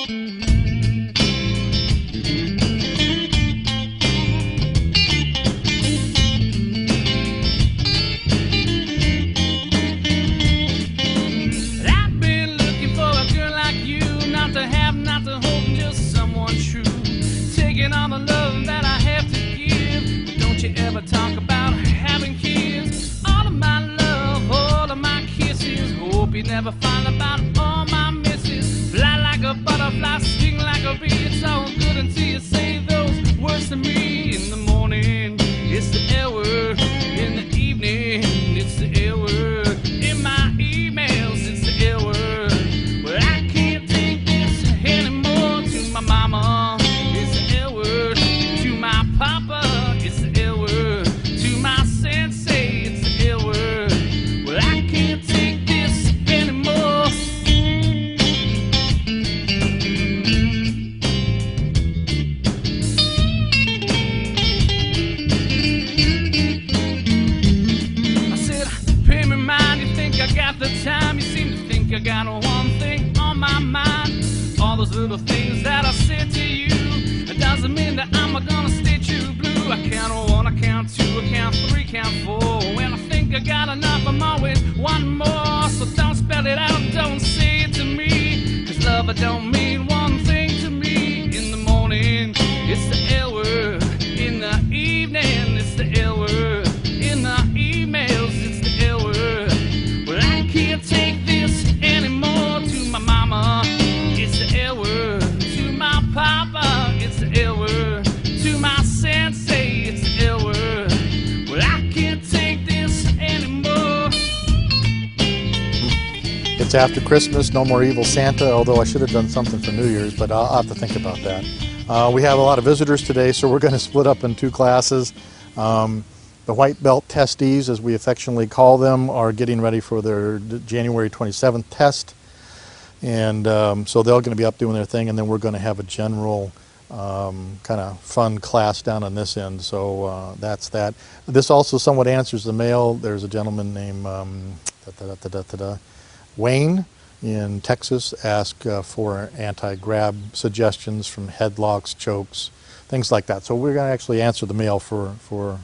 On the love that I have to give. Don't you ever talk about having kids. All of my love, all of my kisses. Hope you never find about all my misses. Fly like a butterfly, sting like a bee. It's all good until you say those words to me. In the morning, it's the L word. In the evening, it's the L word. In my emails, it's the L word. Well, I can't take this anymore. To my mama, Papa, it's the L word. To my Sensei, it's the L word. Well, I can't take this anymore. I said, pay me mind, you think I got the time? You seem to think I got one thing on my mind. All those little things that I said to you, it doesn't mean that I'm gonna stay true blue. I count one, I count two, I count three, count four. When I think I got enough, I'm always one more. So don't spell it out, don't say it to me. Cause love, it don't mean one thing to me. In the morning, it's the L word. In the evening, it's the L word. In the emails, it's the L word. Well, I can't take this anymore. To my mama, it's the L word. To my papa, it's the L word. To my Sensei, it's the L word. Well, I can't take this anymore. It's after Christmas, no more evil Santa, although I should have done something for New Year's, but I'll have to think about that. We have a lot of visitors today, so we're going to split up in two classes. The white belt testees, as we affectionately call them, are getting ready for their January 27th test. And so they're going to be up doing their thing, and then we're going to have a general kind of fun class down on this end. So that's that. This also somewhat answers the mail. There's a gentleman named Wayne in Texas asked for anti-grab suggestions from headlocks, chokes, things like that. So we're going to actually answer the mail for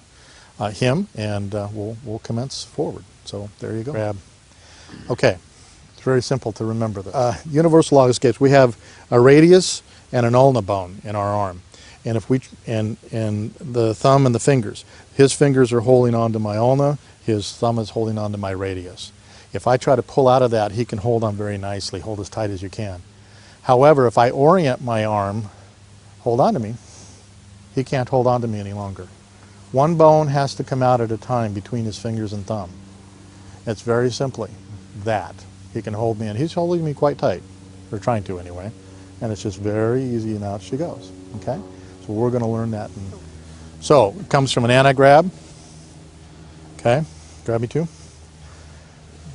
him, and we'll commence forward. So there you go. Grab. Okay. Very simple to remember this. Universal log escapes. We have a radius and an ulna bone in our arm, and if we and the thumb and the fingers. His fingers are holding on to my ulna. His thumb is holding on to my radius. If I try to pull out of that, he can hold on very nicely. Hold as tight as you can. However, if I orient my arm, hold on to me, he can't hold on to me any longer. One bone has to come out at a time between his fingers and thumb. It's very simply that. He can hold me, and he's holding me quite tight, or trying to anyway, and it's just very easy, and out she goes, okay? So we're going to learn that. So it comes from an anti-grab, okay? Grab me too.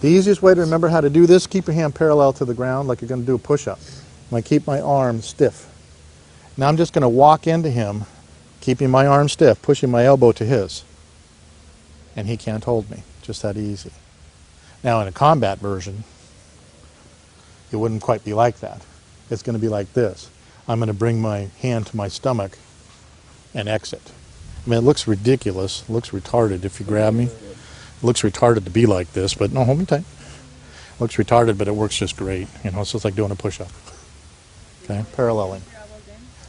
The easiest way to remember how to do this, keep your hand parallel to the ground like you're going to do a push-up. I'm going to keep my arm stiff. Now I'm just going to walk into him, keeping my arm stiff, pushing my elbow to his, and he can't hold me. Just that easy. Now in a combat version, it wouldn't quite be like that. It's going to be like this. I'm going to bring my hand to my stomach and exit. I mean, it looks ridiculous. It looks retarded if you grab me. It looks retarded to be like this, but no, hold me tight. It looks retarded, but it works just great. You know, it's just like doing a push-up. Okay, paralleling.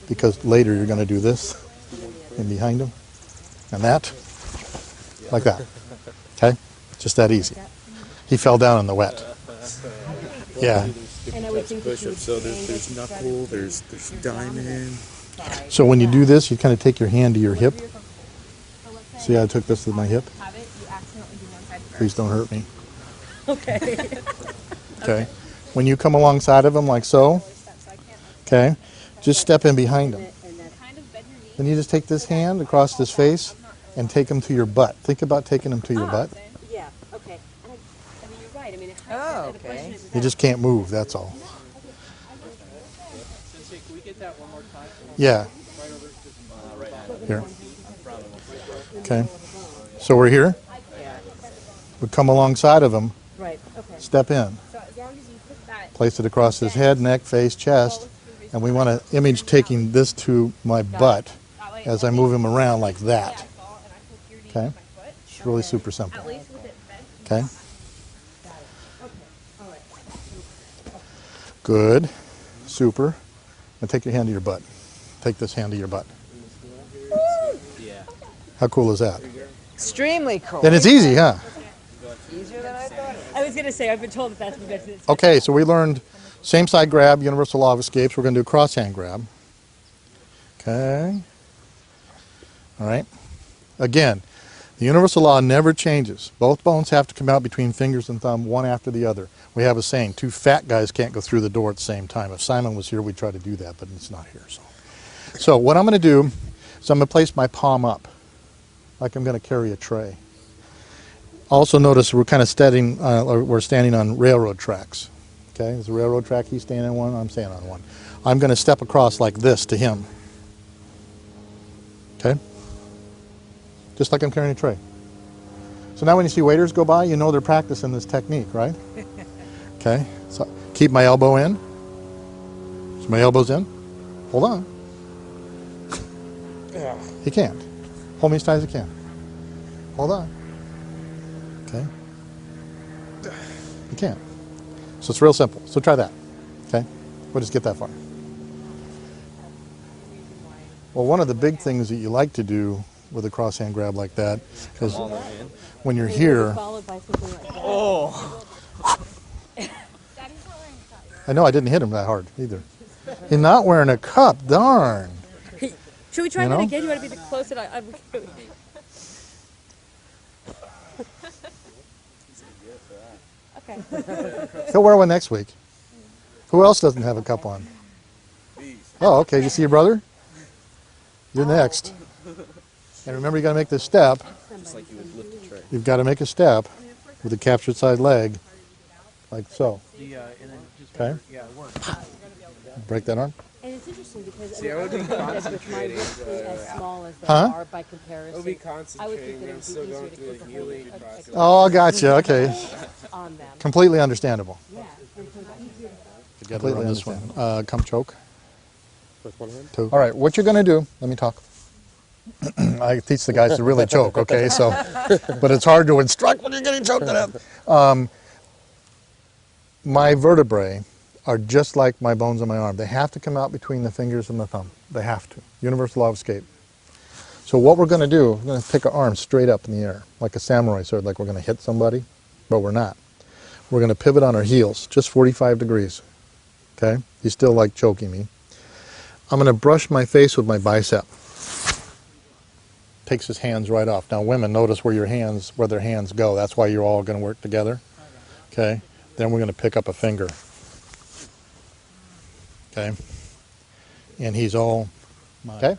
Because later you're going to do this, and behind him, and that, like that. Okay, just that easy. He fell down in the wet. Yeah. And I would think push-ups. So there's knuckle, there's diamond. So when you do this, you kind of take your hand to your hip. See how I took this to my hip? Please don't hurt me. Okay. Okay. When you come alongside of him like so, okay, just step in behind him. Then you just take this hand across his face and take him to your butt. Think about taking him to your butt. Yeah, okay. I mean, you're right. I mean, okay. You just can't move, that's all. Sensei, can we get that one more time? Yeah. Right over Here. Okay. So we're here. We come alongside of him. right. Okay. Step in. So as long as you put that Place it across his head, neck, face, chest, And we want to image taking this to my butt as I move him around like that. Okay? It's really super simple. Okay? Good. Super. Now take your hand to your butt. Take this hand to your butt. How cool is that? Extremely cool. And it's easy, huh? Easier than I thought. I was going to say, I've been told that that's what it's. Okay, so we learned same side grab, universal law of escapes. We're going to do cross hand grab. Okay. All right. Again, the universal law never changes. Both bones have to come out between fingers and thumb, one after the other. We have a saying, 2 fat guys can't go through the door at the same time. If Simon was here, we'd try to do that, but it's not here. So what I'm going to do is I'm going to place my palm up, like I'm going to carry a tray. Also notice we're kind of standing on railroad tracks. Okay, there's a railroad track, he's standing on one, I'm standing on one. I'm going to step across like this to him. Okay? Just like I'm carrying a tray. So now when you see waiters go by, you know they're practicing this technique, right? Okay, so keep my elbow in. So my elbow's in. Hold on. He can't. Hold me as tight as you can. Hold on. Okay. You can't. So it's real simple. So try that. Okay? We'll just get that far. Well, one of the big things that you like to do with a cross hand grab like that is when you're here. Followed by something like that. Oh. I know I didn't hit him that hard either. He's not wearing a cup. Darn. Should we try You that know? again? You want to be the closest? Okay. He'll wear one next week. Who else doesn't have a cup on? Oh, okay. You see your brother? You're next. And remember, you got to make this step. Just like you would lift a tray. You've got to make a step with the captured side leg, like so. Okay. Break that arm. And it's interesting because See, I would be with my concentrating, wrists being as small as they Huh? are by comparison. I would be I would think concentrating, that it I'm would still be going easier to through keep the a healing hold process. Oh, gotcha. Okay. on them. Completely understandable. Yeah. Completely on this one. Come choke. With one hand? Two. All right. What you're going to do? Let me talk. I teach the guys to really choke. Okay. So, but it's hard to instruct when you're getting choked to death. My vertebrae are just like my bones on my arm. They have to come out between the fingers and the thumb. They have to. Universal law of escape. So what we're going to do, we're going to pick our arm straight up in the air, like a samurai sword, like we're going to hit somebody, but we're not. We're going to pivot on our heels, just 45 degrees. Okay? He's still like choking me. I'm going to brush my face with my bicep. Takes his hands right off. Now women, notice where their hands go. That's why you're all going to work together. Okay? Then we're going to pick up a finger. Okay? And he's all, okay?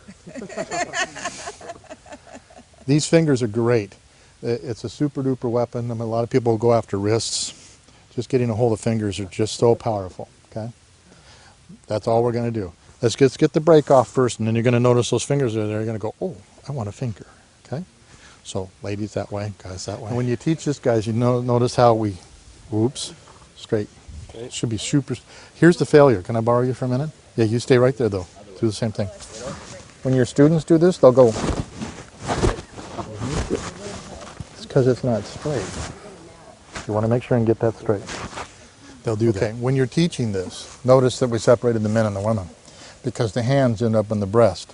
These fingers are great. It's a super duper weapon. I mean, a lot of people go after wrists. Just getting a hold of fingers are just so powerful. Okay? That's all we're going to do. Let's get the break off first, and then you're going to notice those fingers are there. You're going to go, oh, I want a finger. Okay? So ladies that way, guys that way. And when you teach this, guys, you notice how we, whoops, straight. It should be super. Here's the failure. Can I borrow you for a minute? Yeah, you stay right there, though. Do the same thing. When your students do this, they'll go. It's because it's not straight. You want to make sure and get that straight. They'll do that. Okay, when you're teaching this, notice that we separated the men and the women because the hands end up in the breast.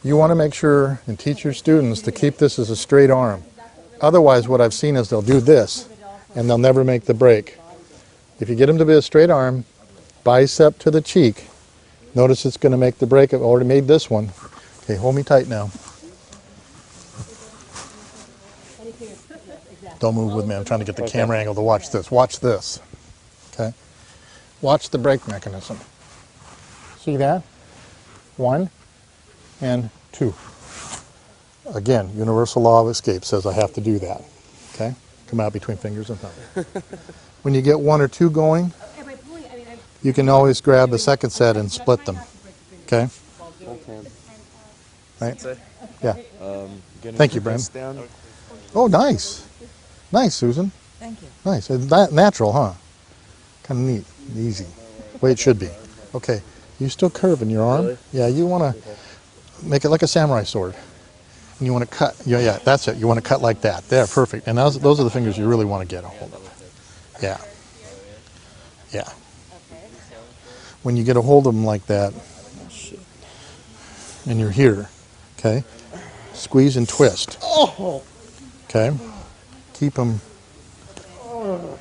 You want to make sure and teach your students to keep this as a straight arm. Otherwise, what I've seen is they'll do this and they'll never make the break. If you get them to be a straight arm, bicep to the cheek, notice it's going to make the break. I've already made this one. Okay, hold me tight now. Don't move with me. I'm trying to get the camera angle to watch this. Watch this. Okay? Watch the brake mechanism. See that? 1 and 2. Again, universal law of escape says I have to do that. Okay? Come out between fingers and thumb. When you get 1 or 2 going, you can always grab the second set and split them. Okay? Right? Yeah. Thank you, Bren. Oh, nice. Nice, Susan. Thank you. Nice. It's natural, huh? Kind of neat. Easy. The way it should be. Okay. You still curving your arm? Really? Yeah, you want to make it like a samurai sword. And you want to cut. Yeah, yeah, that's it. You want to cut like that. There, perfect. And those are the fingers you really want to get a hold of. Yeah. Yeah. When you get a hold of them like that, and you're here, okay, squeeze and twist. Okay. Keep them.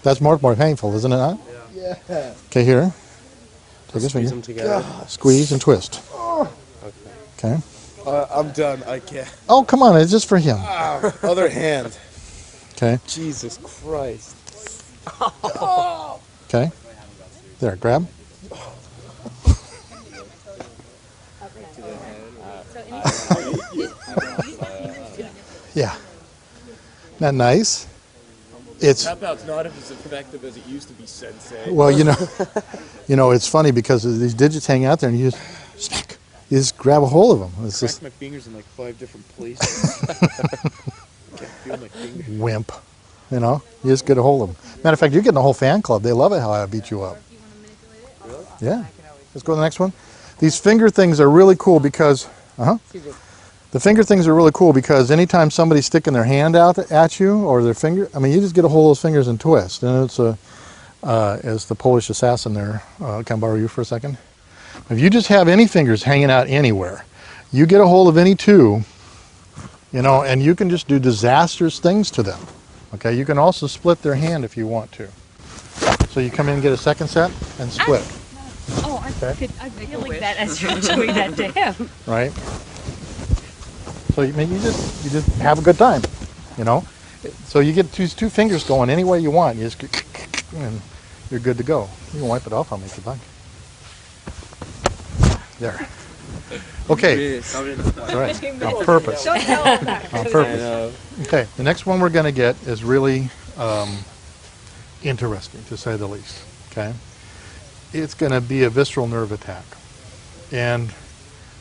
That's more painful, isn't it not? Yeah. Okay, here. Take this Squeeze finger. them together. Squeeze and twist. Okay. I'm done. I can't. Oh, come on. It's just for him. Other hand. Okay. Jesus Christ. Okay. There, grab. Yeah. Isn't that nice? It's Tap out's not as effective as it used to be, Sensei. well, it's funny because these digits hang out there, and you just grab a hold of them. It's Cracked just my fingers in like 5 different places. Can't feel my fingers. wimp. You just get a hold of them. Matter of fact, you're getting a whole fan club. They love it how I beat you up. Yeah. Let's go to the next one. These finger things are really cool because, the finger things are really cool because anytime somebody's sticking their hand out at you or their finger, I mean, you just get a hold of those fingers and twist. And it's as the Polish assassin there, can I borrow you for a second? If you just have any fingers hanging out anywhere, you get a hold of any two, and you can just do disastrous things to them. Okay, you can also split their hand if you want to. So you come in and get a second set and split. Oh, I feel like that as you're doing that to him. Right? So you just have a good time, So you get two fingers going any way you want. You just and you're good to go. You can wipe it off on me if you'd like. There. Okay. That's right. On purpose. On purpose. Okay. The next one we're going to get is really interesting, to say the least. Okay. It's going to be a visceral nerve attack, and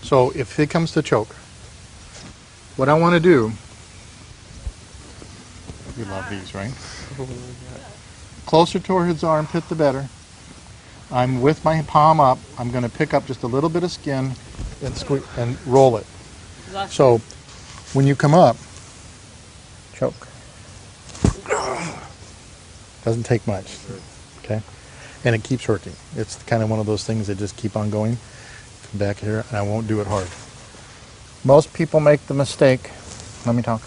so if it comes to choke, what I want to do. You love these, right? Closer towards his armpit, the better. I'm with my palm up. I'm going to pick up just a little bit of skin and roll it. So when you come up, choke. Doesn't take much, okay? And it keeps hurting. It's kind of one of those things that just keep on going. Come back here, and I won't do it hard. Most people make the mistake. Let me talk.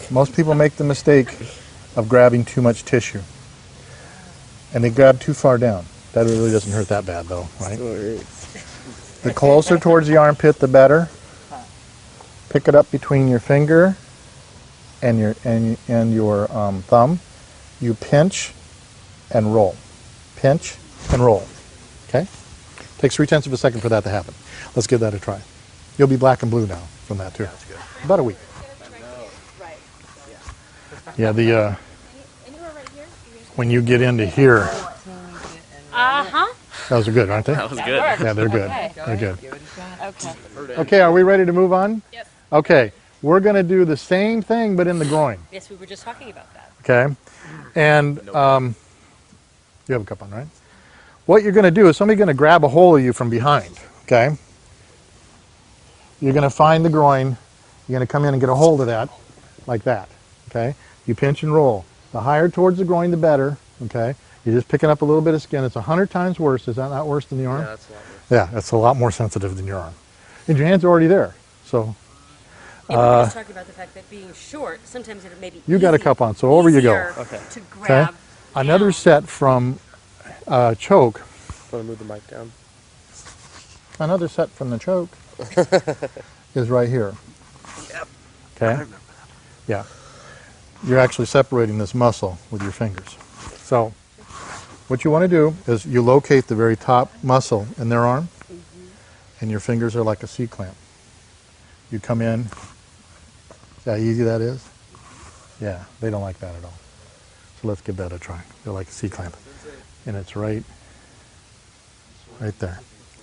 Most people make the mistake of grabbing too much tissue, and they grab too far down. That really doesn't hurt that bad, though, right? The closer towards the armpit, the better. Pick it up between your finger and your thumb. You pinch and roll. Pinch and roll. Okay? Takes 3/10 of a second for that to happen. Let's give that a try. You'll be black and blue now from that too. About a week. Yeah, when you get into here. Those are good, aren't they? That was good. Yeah, they're good. Okay. They're good. Okay. Okay, are we ready to move on? Yep. Okay, we're going to do the same thing but in the groin. Yes, we were just talking about that. Okay, and you have a cup on, right? What you're going to do is somebody's going to grab a hold of you from behind. Okay, you're going to find the groin. You're going to come in and get a hold of that, like that. Okay, you pinch and roll. The higher towards the groin, the better. Okay, you're just picking up a little bit of skin. It's 100 times worse. Is that not worse than the arm? Yeah, that's a lot worse. Yeah, that's a lot more sensitive than your arm. And your hands are already there. So Yeah, we're just talking about the fact that being short, sometimes it may be you got a cup on, so over you go. Okay. To Okay, grab. another down. set from choke. Want to move the mic down? Another set from the choke is right here. Yep. Okay? Yeah. You're actually separating this muscle with your fingers. So what you want to do is you locate the very top muscle in their arm, and your fingers are like a C-clamp. You come in. See how easy that is? Yeah, they don't like that at all. So let's give that a try. They're like a C-clamp. And it's right there.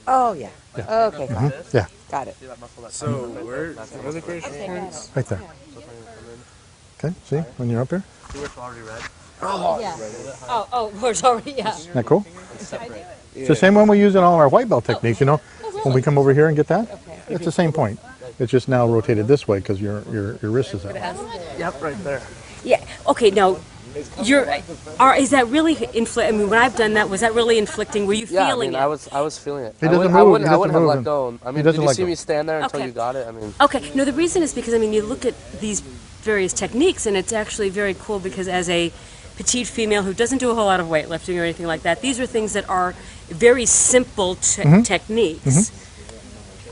Oh, yeah. Yeah. Okay, fine. Yeah, Got it. So, where are the pressure points? right there. Okay, see, when you're up here? See where it's already red? Yeah. Oh, it's already, yeah. Isn't that cool? It's the same one we use in all our white belt techniques, you know? When we come over here and get that, it's the same point. It's just now rotated this way because your wrist is that way. Yep, right there. Yeah. Okay. Now, is that really I mean, when I've done that, was that really inflicting? Were you Yeah, feeling I it? was feeling it. He doesn't I move. wouldn't He doesn't have move. let go. I mean, doesn't did you let see go. me stand there until Okay. you got it? I mean, Okay. No, the reason is because I mean, you look at these various techniques, and it's actually very cool because as a petite female who doesn't do a whole lot of weightlifting or anything like that, these are things that are very simple techniques.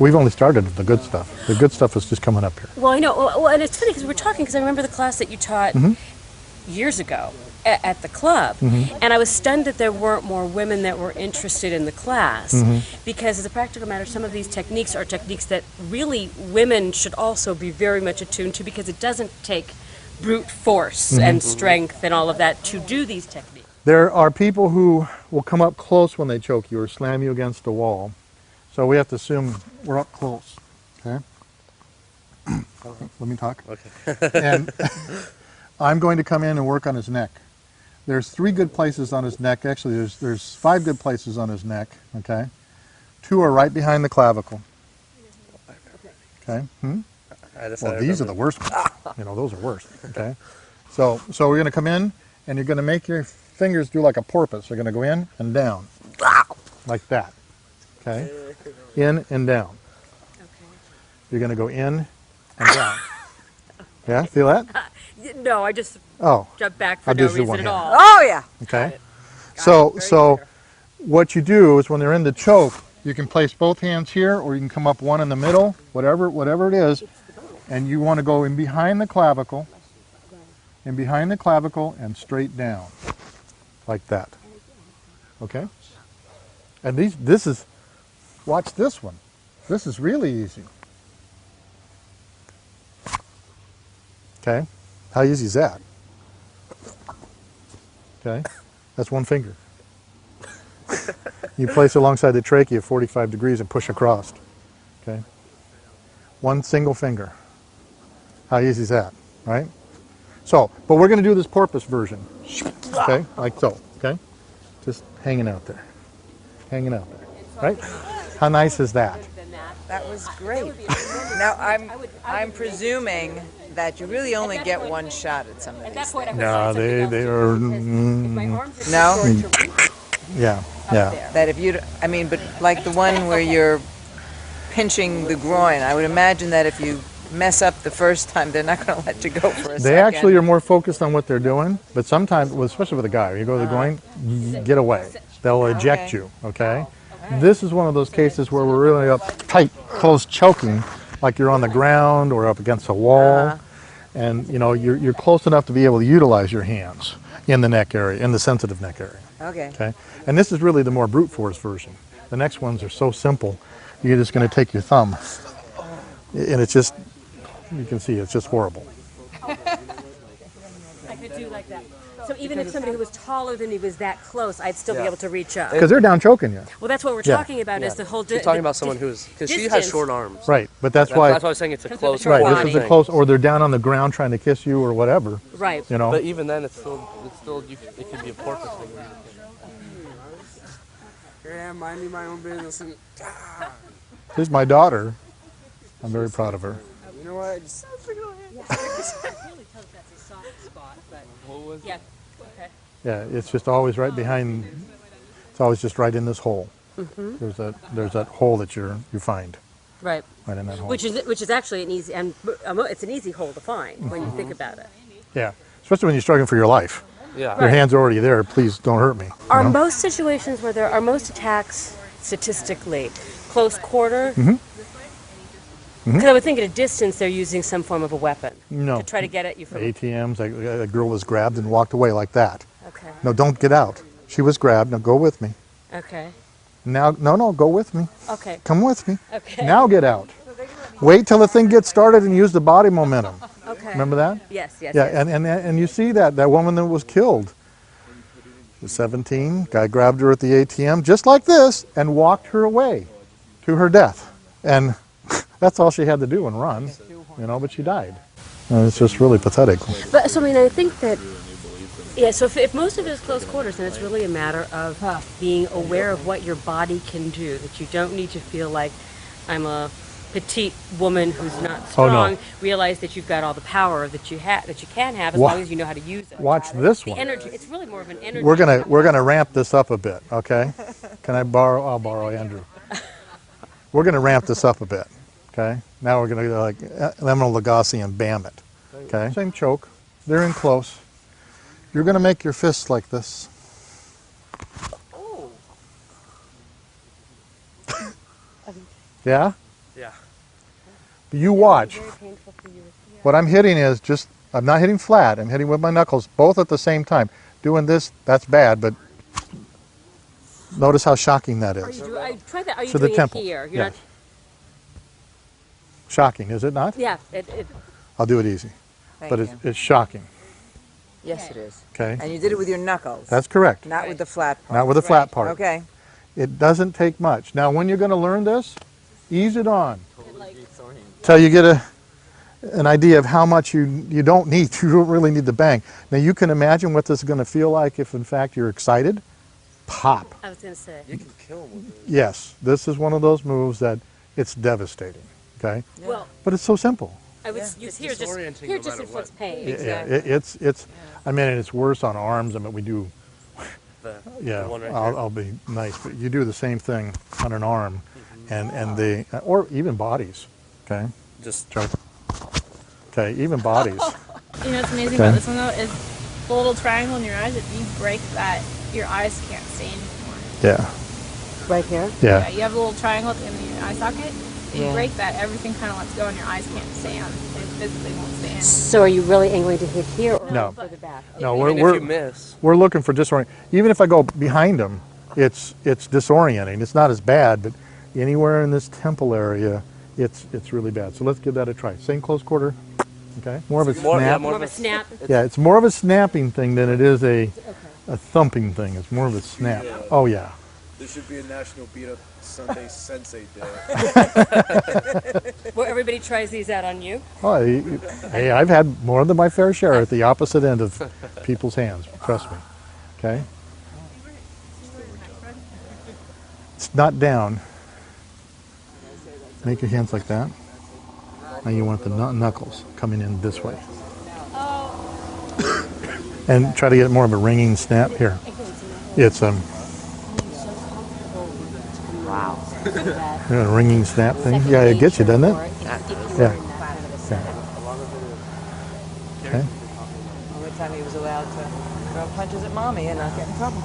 We've only started the good stuff. The good stuff is just coming up here. Well, I know. Well, and it's funny because we're talking because I remember the class that you taught years ago at the club, and I was stunned that there weren't more women that were interested in the class because, as a practical matter, some of these techniques are techniques that really women should also be very much attuned to because it doesn't take brute force and strength and all of that to do these techniques. There are people who will come up close when they choke you or slam you against a wall. So we have to assume we're up close. Okay? Let me talk. okay. And I'm going to come in and work on his neck. There's 3 good places on his neck. Actually, there's 5 good places on his neck. Okay? 2 are right behind the clavicle. Okay? Well, these are the worst ones. You know, those are worst. Okay? So we're going to come in, and you're going to make your fingers do like a porpoise. You're going to go in and down. Like that. Okay? In and down. You're going to go in and down. Yeah? Feel that? No, I just Oh. jumped back for I'll no just do reason one at hand. all. Oh, yeah. Okay? So what you do is when they're in the choke, you can place both hands here or you can come up one in the middle, whatever it is, and you want to go in behind the clavicle, and straight down. Like that. Okay? And this is, watch this one. This is really easy. Okay? How easy is that? Okay? That's one finger. You place it alongside the trachea at 45 degrees and push across. Okay? One single finger. How easy is that? Right? So, but we're going to do this porpoise version. Okay? Like so. Okay? Just hanging out there. Hanging out there. Right? How nice is that? That was great. Now, I'm presuming that you really only get one shot at some of these things. No, they are. No? Yeah. That if you, I mean, but like the one where you're pinching the groin, I would imagine that if you mess up the first time, they're not going to let you go for a second. They actually are more focused on what they're doing, but sometimes, well, especially with a guy, you go to the groin, get away. They'll eject you, okay? This is one of those cases where we're really up tight, close choking, like you're on the ground or up against a wall, and you know you're close enough to be able to utilize your hands in the neck area, in the sensitive neck area. Okay. And this is really the more brute force version. The next ones are so simple. You're just going to take your thumb, and it's just, you can see it's just horrible. I could do like that. So even if somebody who was taller than me was that close, I'd still be able to reach up. Because they're down choking you. Well, that's what we're talking about is the whole. You're talking about someone who's, because she has short arms. Right, but that's why. That's why I was saying it's a close. Right, body. this is a close, or they're down on the ground trying to kiss you or whatever. Right. You know. But even then, it's still, it could be a porpoise thing. Yeah, minding my own business. And, Here's my daughter. I'm very proud of her. you know what? Just, Yeah. Okay. Yeah, it's just always right behind. It's always just right in this hole. There's that hole that you find Right. right in that hole. Which is actually an easy and it's an easy hole to find when you think about it. Yeah, especially when you're struggling for your life. Yeah. Your hands are already there. Please don't hurt me. Are you know? most situations where there are most attacks statistically close quarter? Because I would think at a distance they're using some form of a weapon No. to try to get at you from. ATMs. A girl was grabbed and walked away like that. Okay. No, don't get out. She was grabbed. Now go with me. Okay. Now, no, go with me. Okay. Come with me. Okay. Now get out. Wait till the thing gets started and use the body momentum. Okay. Remember that? Yes. Yes. Yeah, yes. and you see that woman that was killed. She was 17. Guy grabbed her at the ATM just like this and walked her away to her death. And that's all she had to do and run, you know. But she died. And it's just really pathetic. But so I mean, I think that Yeah, so if most of it is close quarters, then it's really a matter of being aware of what your body can do, that you don't need to feel like I'm a petite woman who's not Oh, no. strong. Realize that you've got all the power that you can have as Wa- long as you know how to use it. Watch this The one. energy, it's really more of an energy. We're gonna ramp this up a bit, okay? Can I borrow? I'll borrow Andrew. We're gonna ramp this up a bit, okay? Now we're gonna go like Lemon Lagasse and bam it, okay? Same choke. They're in close. You're gonna make your fists like this. Oh. Yeah? Yeah. You watch. Very painful for you. What I'm hitting is just, I'm not hitting flat, I'm hitting with my knuckles, both at the same time. Doing this, that's bad, but notice how shocking that Are is. you try that. Are you To the doing temple. it here? You're Yeah. not. Shocking, is it not? Yeah. I'll do it easy. Thank But you. it's shocking, Yes, it is. okay? And you did it with your knuckles. That's correct. not with the flat part. Not with the flat part. Okay. It doesn't take much. Now, when you're going to learn this, ease it on. Till you get an idea of how much you don't need. You don't really need the bang. Now, you can imagine what this is going to feel like if, in fact, you're excited. Pop. I was going to say. You can kill him with it. Yes, this is one of those moves that it's devastating, okay? Well, But it's so simple. I would use here just disorienting here no just matter inflicts what. pain. Yeah, it's. I mean, it's worse on arms. I mean, we do. The Yeah, one right I'll be nice, but you do the same thing on an arm, and the or even bodies, okay? Just Joke. Okay, even bodies. You know what's amazing Okay. about this one though is the little triangle in your eyes. If you break that, your eyes can't see anymore. Yeah, Right here. Yeah, yeah. you have a little triangle at the end of your eye socket. If you Yeah. break that, everything kind of lets go, and your eyes can't stand. They physically won't stand. So are you really angling to hit here or No. further back? No, even if we're you miss. we're looking for disorient. Even if I go behind them, it's disorienting. It's not as bad, but anywhere in this temple area, it's really bad. So let's give that a try. Same close quarter. Okay, more of a More- yeah, snap. more More of a snap. Yeah, it's more of a snapping thing than it is a thumping thing. It's more of a snap. Oh yeah. There should be a National Beat Up Sunday Sensei Day. Well, everybody tries these out on you. Oh, hey, I've had more than my fair share at the opposite end of people's hands. Trust me. Okay. It's not down. Make your hands like that. Now you want the knuckles coming in this way. And try to get more of a ringing snap here. It's Wow. a ringing snap thing. Yeah, it gets you, doesn't it? Yeah. Okay. Only time he was allowed to throw punches at mommy and not get in trouble.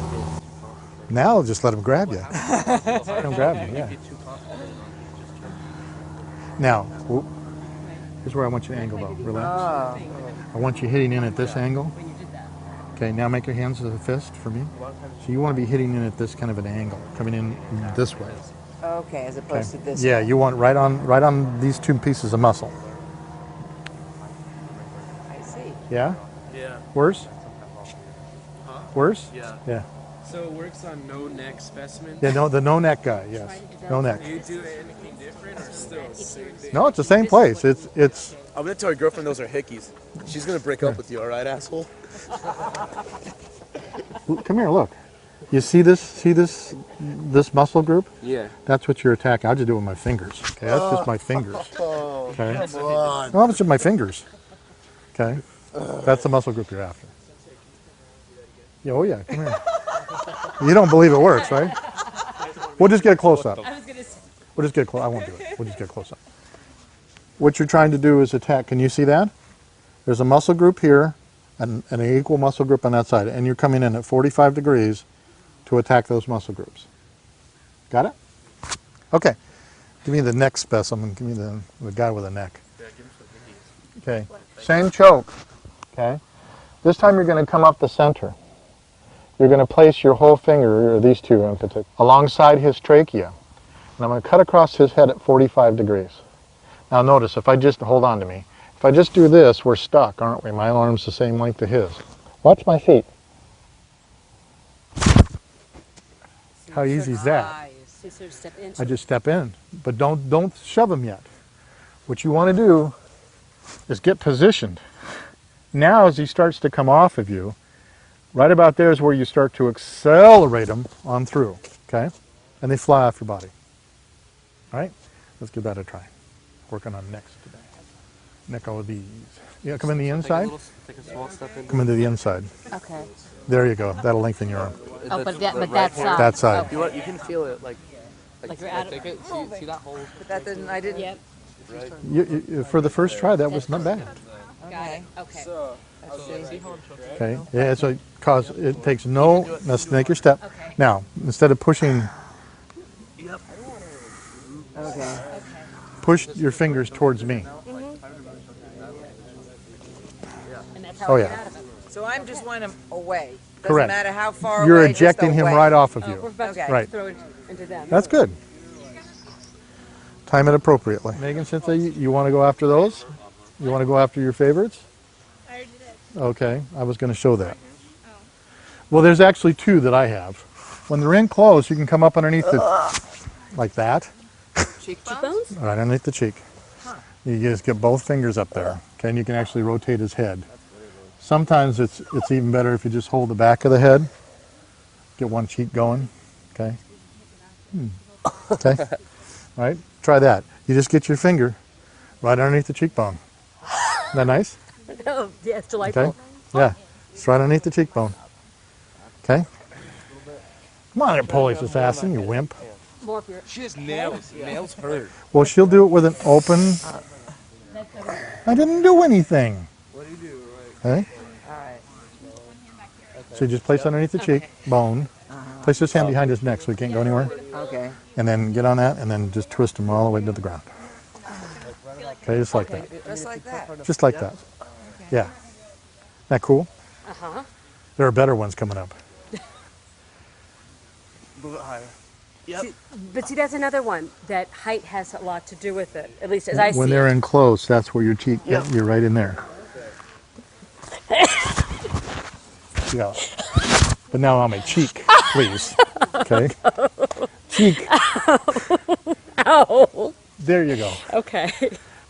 Now just let him grab you. Let him grab you, yeah. Now, here's where I want you to angle though. Relax. I want you hitting in at this angle. Okay, now make your hands as a fist for me. So you want to be hitting in at this kind of an angle, coming in this way. Okay, as opposed to this. Yeah, way. you want right on these two pieces of muscle. I see. Yeah? Yeah. Worse? Worse? Yeah. Yeah. So it works on no neck specimen. Yeah, no, the no neck guy, yes. No neck. Do you do anything different or still the same thing? No, it's the same place. It's I'm gonna tell your girlfriend those are hickeys. She's gonna break up with you, alright, asshole? come here, look. You see this muscle group? Yeah. That's what you're attacking. I'll just do it with my fingers. Okay, that's just my fingers. Okay. Come on. No, it's just my fingers. Okay. That's the muscle group you're after. Yeah, oh yeah, come here. You don't believe it works, right? We'll just get a close up. I was going to say. We'll just get close. I won't do it. We'll just get close up. What you're trying to do is attack. Can you see that? There's a muscle group here and an equal muscle group on that side, and you're coming in at 45 degrees to attack those muscle groups. Got it? Okay. Give me the neck specimen. Give me the guy with a neck. Okay. Same choke. Okay. This time you're going to come up the center. You're going to place your whole finger, or these two in particular, alongside his trachea. And I'm going to cut across his head at 45 degrees. Now notice, if I just, hold on to me, if I just do this, we're stuck, aren't we? My arm's the same length as his. Watch my feet. How easy is that? So sort of step into I just step in, but don't shove him yet. What you want to do is get positioned. Now as he starts to come off of you, Right about there is where you start to accelerate them on through, okay? And they fly off your body. All right? Let's give that a try. Working on necks today. Neck over these. Yeah, come in the inside. Take a small step into Come into the inside. Okay. There you go. That'll lengthen your arm. Oh, but that right side. That side. Okay. You can feel it like Like you're out of. take it. See that hole? But that didn't, I didn't. Yep. For the first try, that was not bad. Okay. Okay. Let's see. Okay. Yeah, so it takes no. Let's make your step. Okay. Now, instead of pushing, Okay. push your fingers towards me. And that's how Oh, I yeah. get out of it. So I'm just want him away. Doesn't Correct. matter how far You're away. just ejecting him away. right off of Oh, you. we're about Okay. to Right. throw it into them. That's good. Time it appropriately. Megan, Sensei, you want to go after those? You want to go after your favorites? I already did. Okay, I was going to show that. Well, there's actually two that I have. When they're in close, you can come up underneath the, like that, Cheekbones? right underneath the cheek. You just get both fingers up there, okay, and you can actually rotate his head. Sometimes it's even better if you just hold the back of the head, get one cheek going, okay? Okay, all right, try that. You just get your finger right underneath the cheekbone. Isn't that nice? Oh, yeah, it's delightful. Okay, yeah, it's right underneath the cheekbone. Okay? Come on, Polish assassin, you wimp. More for your. She has nails. Nails hurt. Well, she'll do it with an open. I didn't do anything. What do you do? Okay? All right. So you just place underneath the cheekbone. Place this hand behind his neck so he can't go anywhere. Okay. And then get on that and then just twist him all the way to the ground. Okay, just like that. Just like that. Just like that. Yeah. Isn't that cool? Uh-huh. There are better ones coming up. A little bit higher. Yep. But see, that's another one that height has a lot to do with it. At least as I see When they're it. in close, that's where your cheek, you're right in there. Yeah. But now on my cheek, please. Okay? Cheek. Ow. There you go. Okay.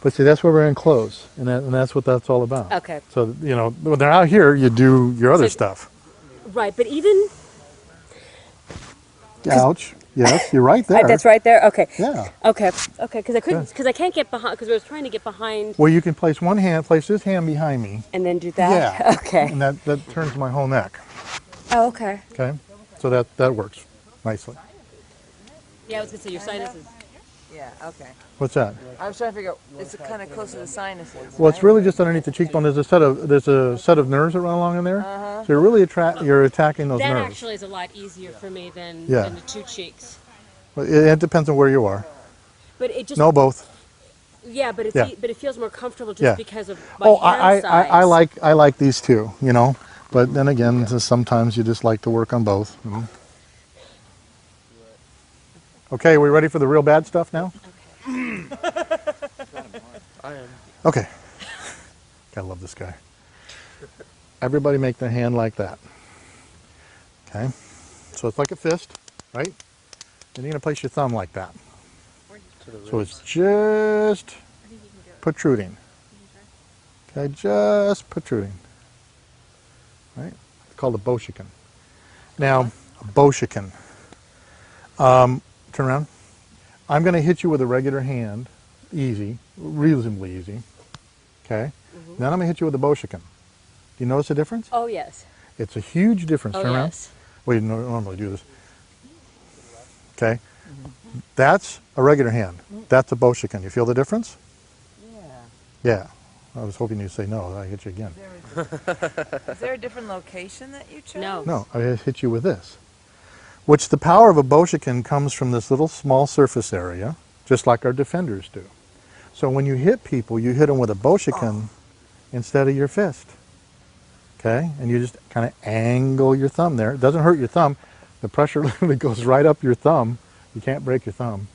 But see, that's where we're in close, and that's what that's all about. Okay. So, you know, when they're out here, you do your other So- stuff. Right, but even Ouch. Yes, you're right there. that's right there. Okay. Yeah. Okay. Okay. Because I couldn't. Yes. Because I can't get behind. Because I was trying to get behind Well, you can place one hand, place this hand behind me. and then do that. Yeah. Okay. And that turns my whole neck. Oh, okay. Okay? So that works nicely. Yeah, I was gonna say your sinuses. Yeah. Okay. What's that? I was trying to figure out. It's kind of close to the sinuses. Well, it's right? really just underneath the cheekbone. There's a set of nerves that run along in there. So you're really you're attacking those That nerves. actually is a lot easier for me than Yeah. the two cheeks. Well, it depends on where you are. But it just. No, both. Yeah, but it's Yeah. but it feels more comfortable just Yeah. because of my Oh, hand size. I like these two, you know. But then again, sometimes you just like to work on both. You know? Okay, we ready for the real bad stuff now? I am. Okay. I love this guy. Everybody make their hand like that. Okay. So it's like a fist, right? And you're going to place your thumb like that. So it's just protruding. Okay, just protruding. Right? It's called a boshikan. Now, a boshikan. Turn around. I'm going to hit you with a regular hand, easy, reasonably easy. Okay? Then I'm going to hit you with a boshikan. Do you notice the difference? Oh yes. It's a huge difference. Oh Turn around. yes. Well, you normally do this. Okay? That's a regular hand. That's a boshikan. You feel the difference? Yeah. I was hoping you'd say no. I hit you again. Is there a different location that you chose? No. No, I hit you with this. Which the power of a boshikan comes from this little small surface area, just like our defenders do. So when you hit people, you hit them with a boshikan instead of your fist. Okay? And you just kind of angle your thumb there. It doesn't hurt your thumb. The pressure literally goes right up your thumb. You can't break your thumb.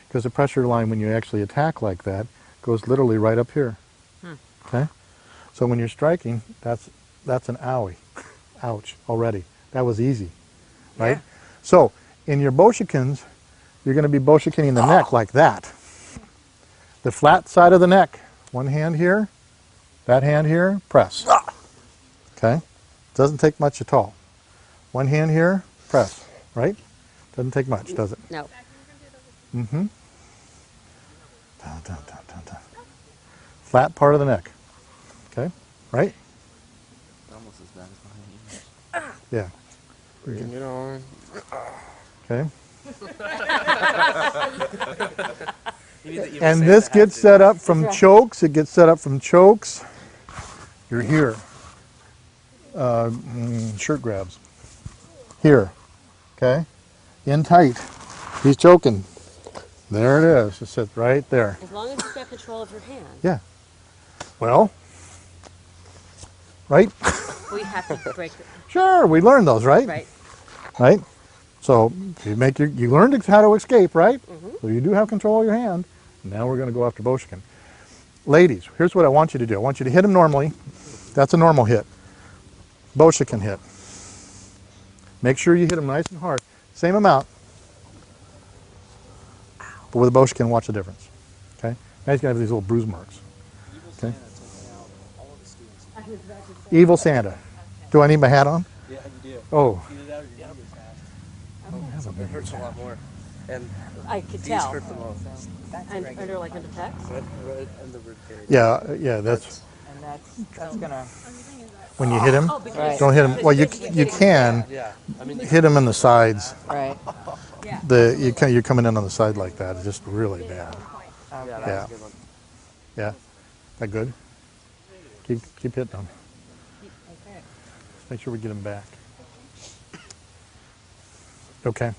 Because the pressure line, when you actually attack like that, goes literally right up here. Okay? So when you're striking, that's an owie. Ouch, already. That was easy. Right? Yeah. So, in your boshikans, you're going to be boshikaning the neck like that. The flat side of the neck. One hand here, that hand here, press. Okay? Doesn't take much at all. One hand here, press, right? Doesn't take much, does it? No. Mm-hmm. Down, down, down, down, down. Flat part of the neck. Okay, right? Almost as bad as mine. Yeah. Bring it on. Okay. You need the evil And Santa this hat, gets dude. set up from chokes. It gets set up from chokes. You're here. Shirt grabs. Here. Okay. In tight. He's choking. There it is. It sits right there. As long as you've got control of your hand. Yeah. Well, right? We have to break it. Sure, we learned those, right? Right. Right? So you learned how to escape, right? So you do have control of your hand. Now we're going to go after Boshikin. Ladies, here's what I want you to do. I want you to hit him normally. That's a normal hit. Boshikin hit. Make sure you hit him nice and hard. Same amount. But with a Boshikin, watch the difference. Okay? Now he's going to have these little bruise marks. Okay? Evil Santa. Do I need my hat on? Yeah, you do. Oh. Either that or your knee is fast. It hurts a lot more. And I could these tell. hurt the most. And under like under text. Right under the rib cage. Yeah, that's And that's gonna. when you hit him. Oh, because Right. Don't hit him. Well, you can Yeah. I mean, hit him in the sides. Right. Yeah. You're coming in on the side like that. It's just really bad. yeah, that Yeah. was a good one. Yeah, that good. Keep hitting him. Okay. Let's make sure we get him back. Okay.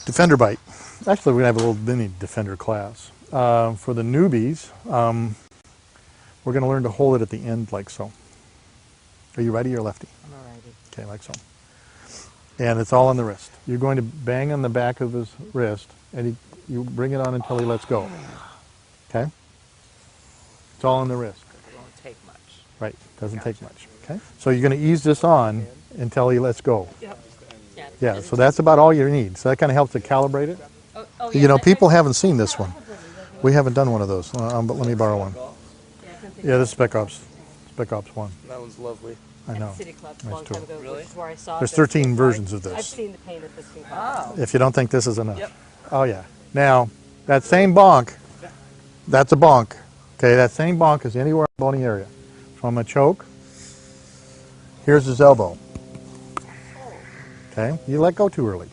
Defender bite. Actually, we're gonna have a little mini defender class. For the newbies, we're gonna learn to hold it at the end like so. Are you righty or lefty? I'm alrighty. Okay, like so. And it's all on the wrist. You're going to bang on the back of his wrist, and you bring it on until he lets go. Okay? It's all on the wrist. It won't take much. Right, doesn't take much. Okay? So you're going to ease this on until he lets go. Yeah, so that's about all you need. So that kind of helps to calibrate it. Oh, You know, people haven't seen this one. We haven't done one of those, but let me borrow one. Yeah, this is Spec Ops 1. That one's lovely. I know. City Club a Nice long tool. time ago, which is where I saw There's this. 13 versions of I've this. seen the paint at this thing. If you don't think this is enough. Oh, yeah. Now, that same bonk, that's a bonk. Okay, that same bonk is anywhere in the bony area. So I'm going to choke. Here's his elbow. Okay, you let go too early.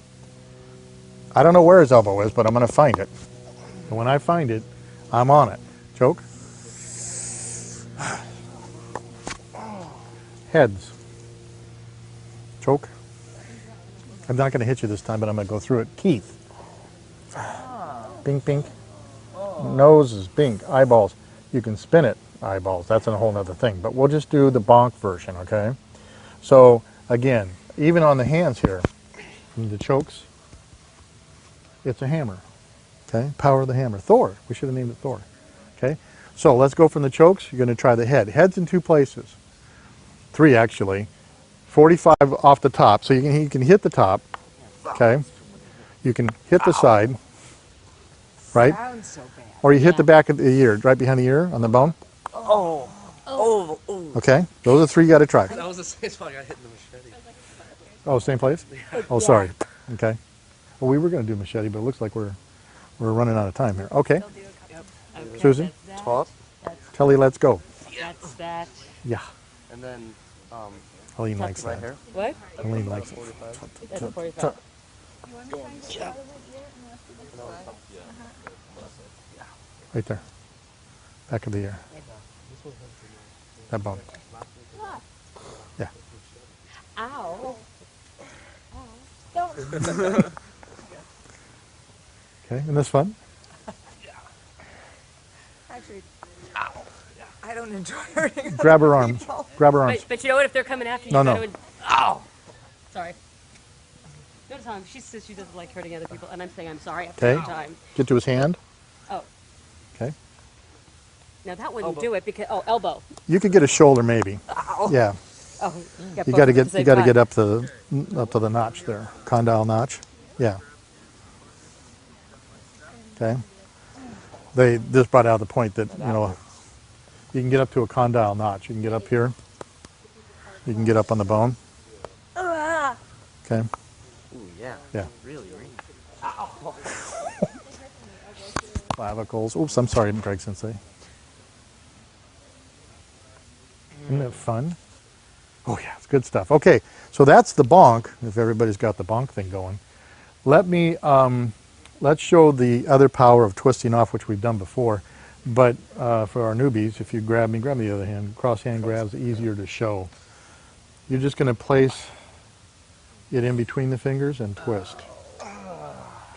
I don't know where his elbow is, but I'm going to find it. And when I find it, I'm on it. Choke. Heads. Choke. I'm not going to hit you this time, but I'm going to go through it. Teeth. Bink, bink. Nose is bink. Eyeballs. You can spin it. Eyeballs. That's a whole other thing. But we'll just do the bonk version, okay? So, again, even on the hands here, from the chokes, it's a hammer. Okay? Power of the hammer. Thor. We should have named it Thor. Okay? So, let's go from the chokes. You're going to try the head. Head's in 2 places. 3, actually. 45 off the top. So you can hit the top. Okay? You can hit the side. Right? Sounds so bad. Or you hit the back of the ear, right behind the ear on the bone. Oh. Okay? Those are 3 you got to try. That was the same spot I got hit in the machete. Oh, same place? Oh, sorry. Okay. Well, we were going to do machete, but it looks like we're running out of time here. Okay. Okay, Susan? that's Top. Till he lets go. That's that. Yeah. And then Helene likes right that. here. What? Helene likes it. 45. That's a 45. Right there. Back of the ear. That bone. Yeah. Ow. Okay. Isn't this fun? Actually, I don't enjoy hurting. Grab her arms. Grab her arms. But you know what? If they're coming after you, No, you no. gotta ow. Sorry. Notice how she says she doesn't like hurting other people, and I'm saying I'm sorry after Okay. the time. Get to his hand. Oh. Okay. Now that wouldn't do it because elbow. You could get a shoulder maybe. Yeah. Oh, You got to get up to the notch there. Condyle notch. Yeah. Okay. They just brought out the point that, you know, you can get up to a condyle notch. You can get up here. You can get up on the bone. Okay. Ooh, yeah. Yeah. Really. Clavicles. Oops, I'm sorry, Greg Sensei. Isn't that fun? Oh yeah, it's good stuff. Okay, so that's the bonk. If everybody's got the bonk thing going, let me let's show the other power of twisting off, which we've done before. But for our newbies, if you grab the other hand. Cross hand grabs easier to show. You're just going to place it in between the fingers and twist.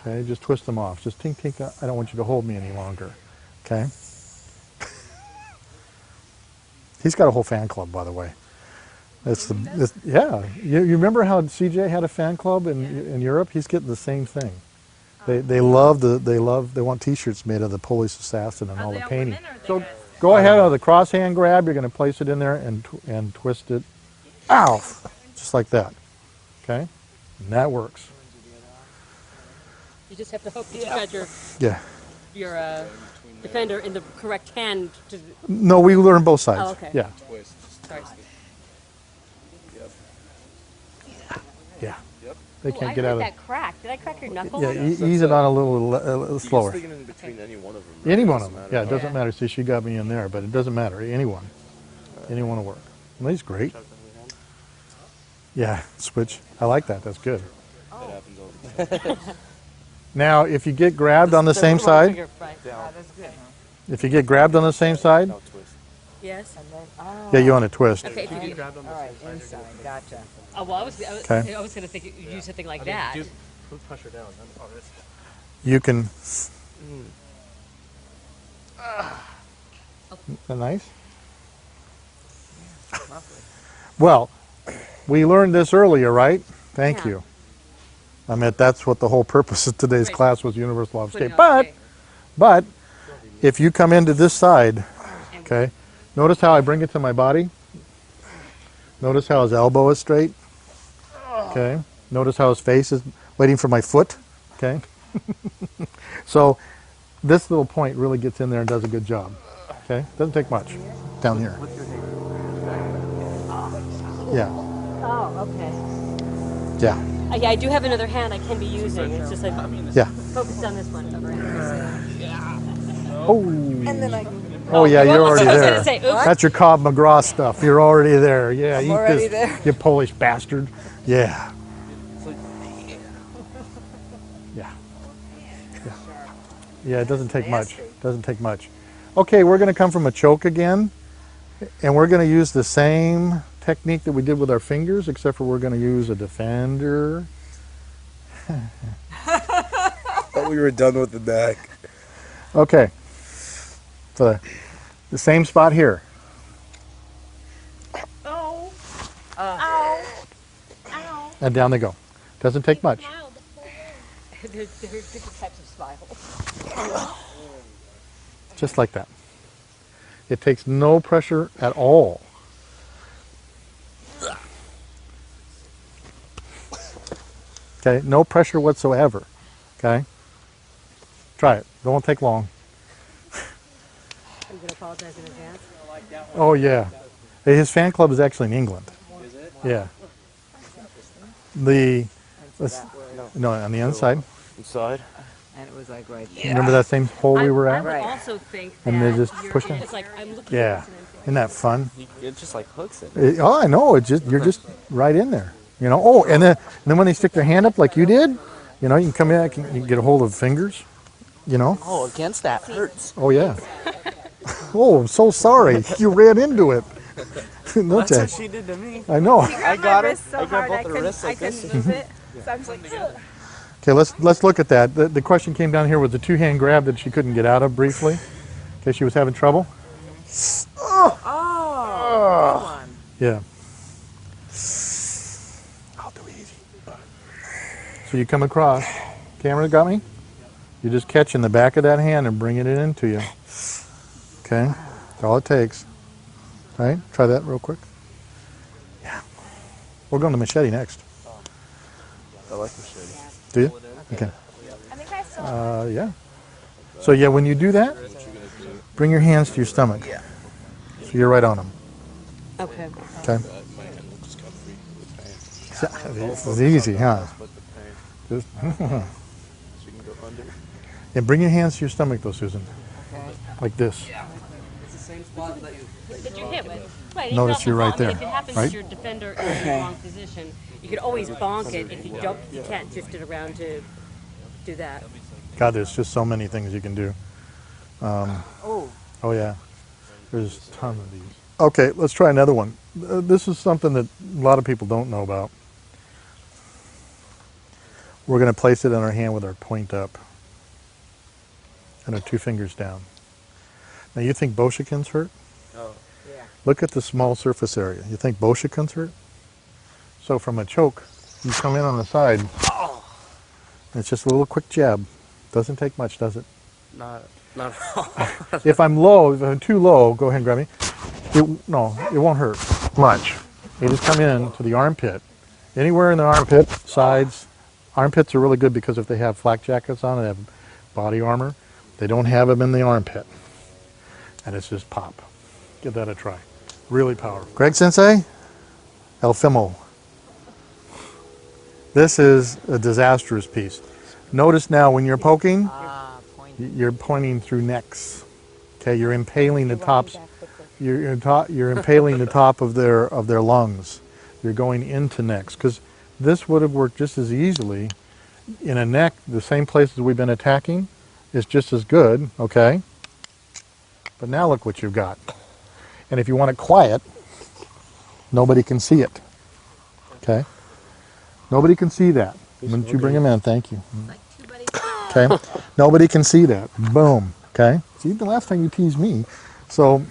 Okay, just twist them off. Just tink, tink. I don't want you to hold me any longer. Okay. He's got a whole fan club, by the way. Yeah. You remember how CJ had a fan club in Europe? He's getting the same thing. They want T-shirts made of the Polish assassin and all the painting. So go ahead on the cross hand grab. You're going to place it in there and twist it. Ow! Just like that. Okay, and that works. You just have to hope that you got your defender in the correct hand. No, we learn both sides. Oh, okay. Yeah. Sorry. Yeah. They can't get I out heard of that crack. Did I crack your knuckle? Yeah, ease it on a little slower. Just thinking in between any one of them. Any one of them. Yeah, it doesn't matter. See, she got me in there, but it doesn't matter. Anyone. Anyone will work. Well, he's great. Yeah, switch. I like that. That's good. Now, if you get grabbed on the same side, if you get grabbed on the same side, yes. yeah, you want to twist. Okay. All right, inside. Gotcha. Oh, well, I was going to think you use something like that. Push her down. You can. Isn't that nice? Well, we learned this earlier, right? Thank you. I mean, that's what the whole purpose of today's class was, universal law of escape. But if you come into this side, okay, notice how I bring it to my body. Notice how his elbow is straight. Okay. Notice how his face is waiting for my foot. Okay. So this little point really gets in there and does a good job. Okay. Doesn't take much. Down here. Yeah. Oh, okay. Yeah. Yeah, I do have another hand I can be using. It's just like focused on this one. Oh. And then I. Oh yeah, you're already I was there. gonna say, oops. That's your Cobb McGraw stuff. You're already there. Yeah, I'm eat already this, there. you Polish bastard. Yeah. Yeah. Yeah, it doesn't take much. Doesn't take much. Okay, we're going to come from a choke again, and we're going to use the same technique that we did with our fingers, except for we're going to use a defender. Thought we were done with the neck. Okay. So the same spot here. Oh. Ow. Ow. And down they go. Doesn't take much. There's different types of smiles. Just like that. It takes no pressure at all. Okay, no pressure whatsoever. Okay? Try it. It won't take long. I'm going to apologize in advance. Oh, yeah. His fan club is actually in England. Is it? Yeah. No, on the inside. Inside. And it was like right there. Remember that same hole we were I at? would also think that And they just push it's it. like I'm looking Yeah. at this Isn't that fun? It just like hooks it. Oh, I know. You're just right in there. You know. Oh, and then when they stick their hand up like you did, you know, you can come in, you can get a hold of the fingers. You know. Oh, against that hurts. Oh yeah. Oh, I'm so sorry. You ran into it. That's what she did to me. I know. I got her. So I got hard, both her wrists like I this. couldn't move it. So I'm just like, ugh. Okay, let's look at that. The question came down here with the two-hand grab that she couldn't get out of briefly. Okay, she was having trouble. Oh. Yeah. I'll do easy. So you come across. Camera got me? You just catch in the back of that hand and bring it into you. Okay? That's all it takes. All right? Try that real quick. Yeah. We're going to machete next. I like machete. Do you? Okay. I think I saw. Yeah. So yeah, when you do that, bring your hands to your stomach. So you're right on them. Okay. Okay? This is easy, huh? But the pain. Just So you can go under. and bring your hands to your stomach, though, Susan, like this. It's the same spot that you. That you hit with. Right, you Notice can also you're right bonk it. there, If it happens right? that your defender is in the wrong position, you could always bonk it. If you don't, you can't drift it around to do that. God, there's just so many things you can do. Oh yeah, there's a ton of these. Okay, let's try another one. This is something that a lot of people don't know about. We're going to place it in our hand with our point up and our 2 fingers down. Now you think Boshikins hurt? Oh. Yeah. Look at the small surface area. You think Boshikins hurt? So from a choke, you come in on the side. It's just a little quick jab. Doesn't take much, does it? Not at all. If I'm low, if I'm too low, go ahead and grab me. No, it won't hurt much. You just come in to the armpit. Anywhere in the armpit, sides. Armpits are really good because if they have flak jackets on, they have body armor. They don't have them in the armpit. And it's just pop. Give that a try. Really powerful. Greg Sensei, El Fimo. This is a disastrous piece. Notice now when you're poking, you're pointing through necks. Okay, you're impaling the tops. You're impaling the top of their lungs. You're going into necks because this would have worked just as easily in a neck. The same places we've been attacking is just as good. Okay, but now look what you've got. And if you want it quiet, nobody can see it. Okay, nobody can see that. Wouldn't you bring them in? Thank you. Okay, nobody can see that. Boom. Okay, see the last time you teased me. So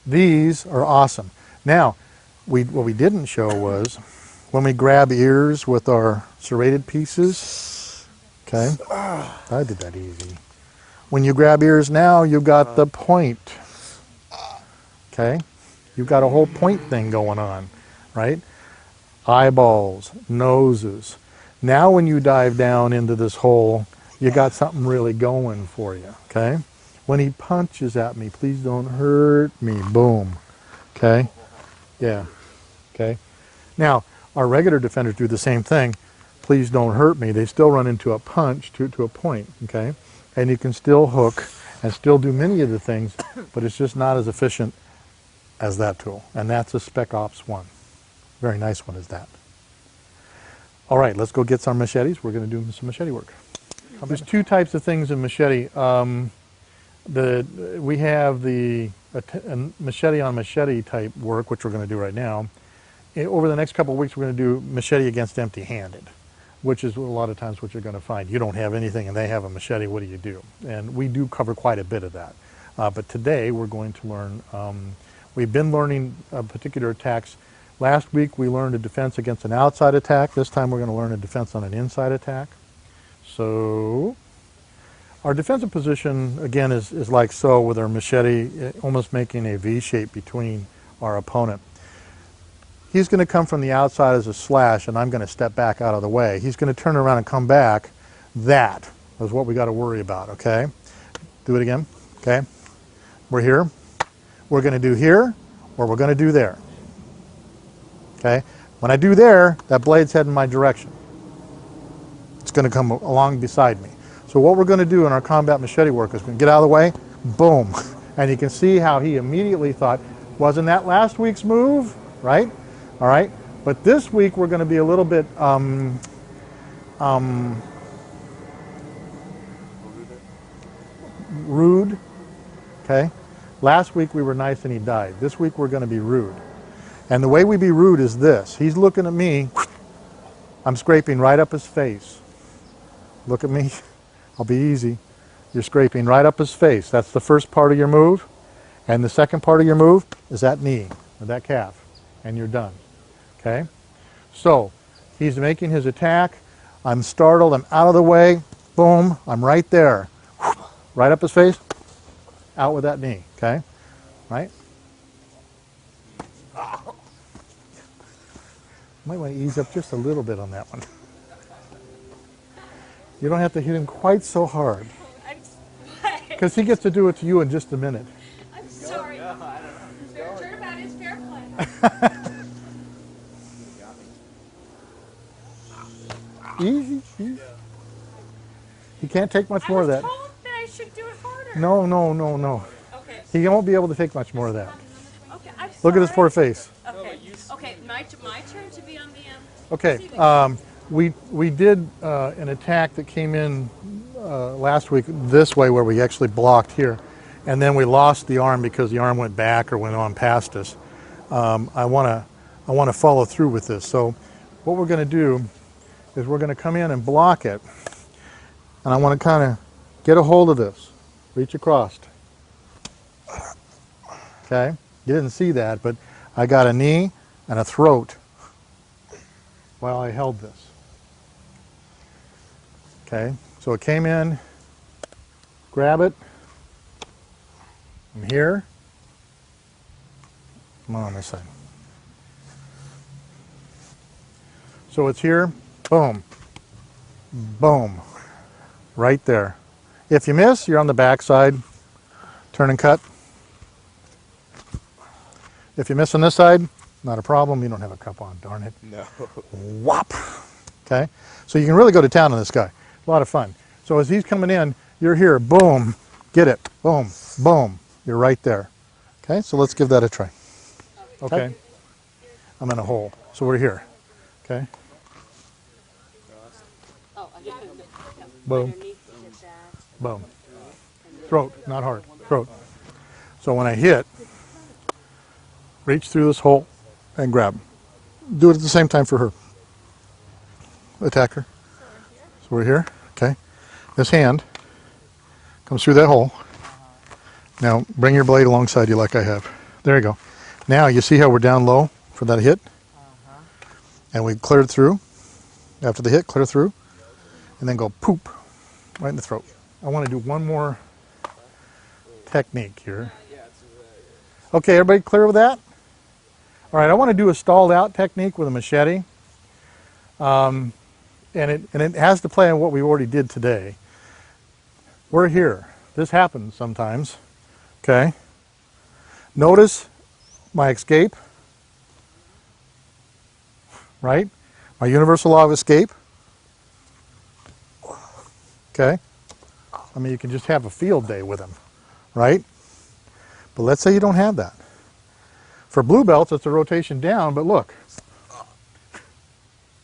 these are awesome. Now, what we didn't show was when we grab ears with our serrated pieces. Okay, I did that easy. When you grab ears now, you've got the point. Okay, you've got a whole point thing going on, right? Eyeballs, noses. Now when you dive down into this hole, you got something really going for you, okay? When he punches at me, please don't hurt me, boom, okay? Yeah, okay? Now, our regular defenders do the same thing. Please don't hurt me. They still run into a punch to a point, okay? And you can still hook and still do many of the things, but it's just not as efficient as that tool. And that's a Spec Ops 1. Very nice one is that. All right, let's go get some machetes. We're going to do some machete work. There's 2 types of things in machete. We have the machete on machete type work, which we're going to do right now. Over the next couple of weeks, we're going to do machete against empty-handed, which is a lot of times what you're going to find. You don't have anything and they have a machete, what do you do? And we do cover quite a bit of that. But today we're going to learn, we've been learning particular attacks. Last week we learned a defense against an outside attack. This time we're going to learn a defense on an inside attack. So our defensive position, again, is like so with our machete, almost making a V shape between our opponent. He's going to come from the outside as a slash, and I'm going to step back out of the way. He's going to turn around and come back. That is what we got to worry about, okay? Do it again, okay? We're here. We're going to do here, or we're going to do there. Okay? When I do there, that blade's heading my direction. It's going to come along beside me. So what we're going to do in our combat machete work is going to get out of the way, boom. And you can see how he immediately thought, wasn't that last week's move? Right? All right? But this week we're going to be a little bit rude. Okay? Last week we were nice and he died. This week we're going to be rude. And the way we be rude is this. He's looking at me. I'm scraping right up his face. Look at me. I'll be easy. You're scraping right up his face. That's the first part of your move. And the second part of your move is that knee or that calf. And you're done. Okay? So he's making his attack. I'm startled. I'm out of the way. Boom. I'm right there. Right up his face. Out with that knee. Okay? Right? Might want to ease up just a little bit on that one. You don't have to hit him quite so hard. Because he gets to do it to you in just a minute. I'm sorry. Turnabout is fair play. Easy, easy. He can't take much more of that. I was told that I should do it harder. No, no, no, no. Okay. He won't be able to take much more of that. Okay, I'm Look at his poor sorry. face. Okay. Okay, my turn to be on the Okay, we did an attack that came in last week this way where we actually blocked here, and then we lost the arm because the arm went back or went on past us. I want to follow through with this. So what we're going to do is we're going to come in and block it, and I want to kind of get a hold of this, reach across. Okay, you didn't see that, but I got a knee and a throat while I held this. Okay, so it came in, grab it, from here, come on this side. So it's here, boom, boom, right there. If you miss, you're on the back side, turn and cut. If you miss on this side, not a problem, you don't have a cup on, darn it. No. Whop! Okay, so you can really go to town on this guy. A lot of fun. So as he's coming in, you're here, boom, get it, boom, boom, you're right there. Okay, so let's give that a try. Okay, I'm in a hole, so we're here. Okay, boom, boom. Throat, not hard, throat. So when I hit, reach through this hole and grab. Do it at the same time for her. Attack her. So we're here, okay. This hand comes through that hole. Now bring your blade alongside you like I have. There you go. Now you see how we're down low for that hit? And we cleared through. After the hit, clear through. And then go poop, right in the throat. I want to do one more technique here. Okay, everybody clear with that? All right, I want to do a stalled out technique with a machete. And it has to play on what we already did today. We're here. This happens sometimes. Okay. Notice my escape. Right? My universal law of escape. Okay. I mean, you can just have a field day with him. Right? But let's say you don't have that. For blue belts, it's a rotation down, but look.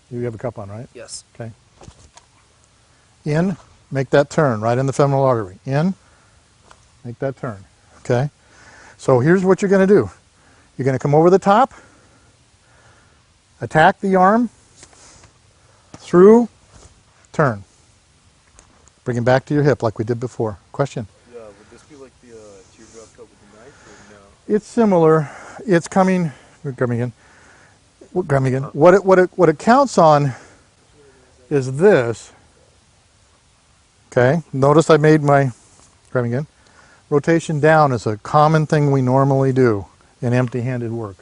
You have a cup on, right? Yes. Okay. In, make that turn right in the femoral artery. In, make that turn. Okay. So here's what you're going to do. You're going to come over the top, attack the arm, through, turn. Bring him back to your hip like we did before. Question? Yeah, would this be like the teardrop cut with the knife, or no? It's similar. It's coming. Grab me again. Grab me again. What it counts on is this. Okay. Notice I made my. Grab me again. Rotation down is a common thing we normally do in empty-handed work.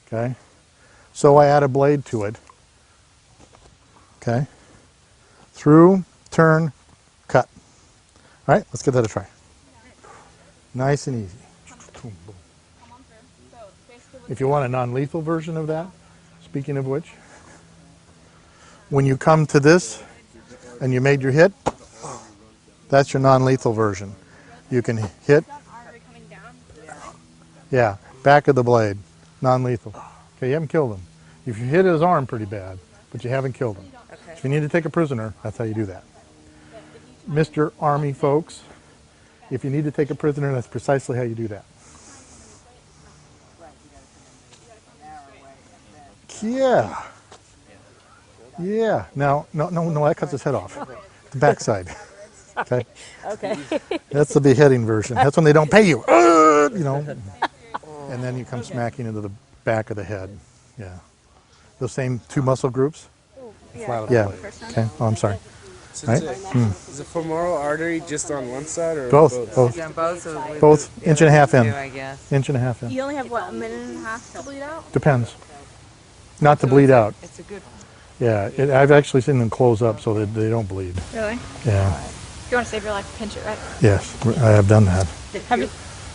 Okay. So I add a blade to it. Okay. Through, turn, cut. All right. Let's give that a try. Nice and easy. If you want a non-lethal version of that, speaking of which, when you come to this and you made your hit, that's your non-lethal version. You can hit, yeah, back of the blade, non-lethal. Okay, you haven't killed him. If you hit his arm pretty bad, but you haven't killed him. Okay. If you need to take a prisoner, that's how you do that. Mr. Army folks, if you need to take a prisoner, that's precisely how you do that. Yeah. Yeah. Now, no, that cuts his head off. The backside. Okay. Okay. That's the beheading version. That's when they don't pay you. You know. And then you come smacking into the back of the head. Yeah. Those same two muscle groups. Yeah. Okay. Oh, I'm sorry. Right? Is the femoral artery just on one side or Both. Both. Yeah, both. Both. Inch and a half in. I guess. Inch and a half in. You only have, what, a minute and a half to bleed out? Depends. Not to bleed out. It's a good. Yeah. I've actually seen them close up so that they don't bleed. Really? Yeah. If you want to save your life, pinch it, right? Yes. I have done that. If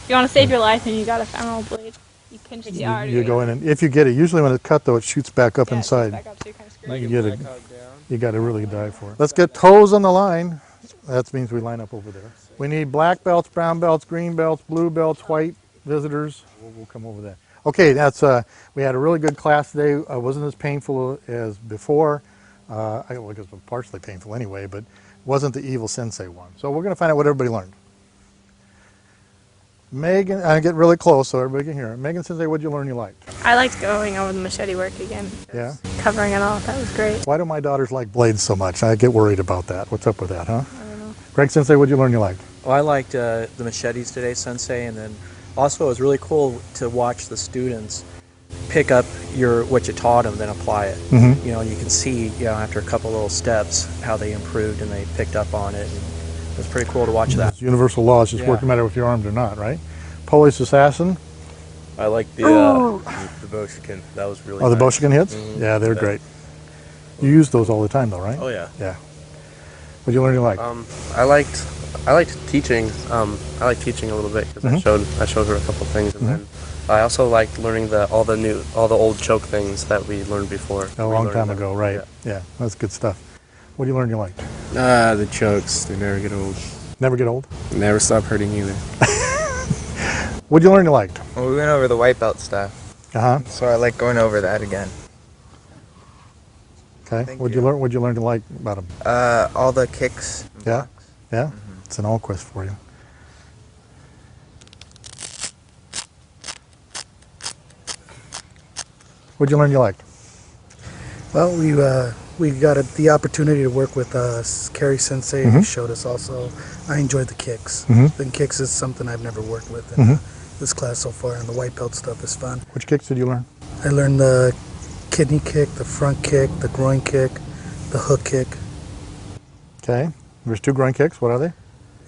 you want to save your life and you got a femoral bleed. You pinch the artery. You go in, and if you get it, usually when it's cut though, it shoots back up Yeah, it shoots inside. back up, so you're kind of screwed. Like You a get black it. hog down. You got to really dive for it. Let's get toes on the line. That means we line up over there. We need black belts, brown belts, green belts, blue belts, white visitors. We'll come over that. Okay, that's we had a really good class today. It wasn't as painful as before. Well, it was partially painful anyway, but it wasn't the evil sensei one. So we're going to find out what everybody learned. Megan, I get really close so everybody can hear. Megan Sensei, what did you learn you liked? I liked going over the machete work again. Yeah? Covering it all. That was great. Why do my daughters like blades so much? I get worried about that. What's up with that, huh? I don't know. Greg Sensei, what did you learn you liked? Well, I liked the machetes today, Sensei, and then also it was really cool to watch the students pick up what you taught them, then apply it. Mm-hmm. You know, you can see, after a couple little steps how they improved and they picked up on it. And it was pretty cool to watch that. It's universal laws just work no matter if you're armed or not, right? Police assassin. I like the Boshikin. That was really Oh, the nice. Boshikin hits? Mm-hmm. Yeah, they're great. You use those all the time though, right? Oh yeah. Yeah. What did you learn you liked? I liked teaching. I liked teaching a little bit because I showed her a couple things, and then I also liked learning all the old choke things that we learned before. A long time ago, right? Yeah, that's good stuff. What do you learn you liked? The chokes, they never get old. Never get old? Never stop hurting either. What did you learn you liked? Well, we went over the white belt stuff. Uh-huh. So I like going over that again. Okay. What'd you learn to like about them? All the kicks. And Yeah. blocks. Yeah. It's an all quest for you. What'd you learn you liked? Well, we got the opportunity to work with Carrie Sensei, who showed us also. I enjoyed the kicks. The kicks is something I've never worked with in this class so far, and the white belt stuff is fun. Which kicks did you learn? I learned the kidney kick, the front kick, the groin kick, the hook kick. Okay. There's two groin kicks. What are they?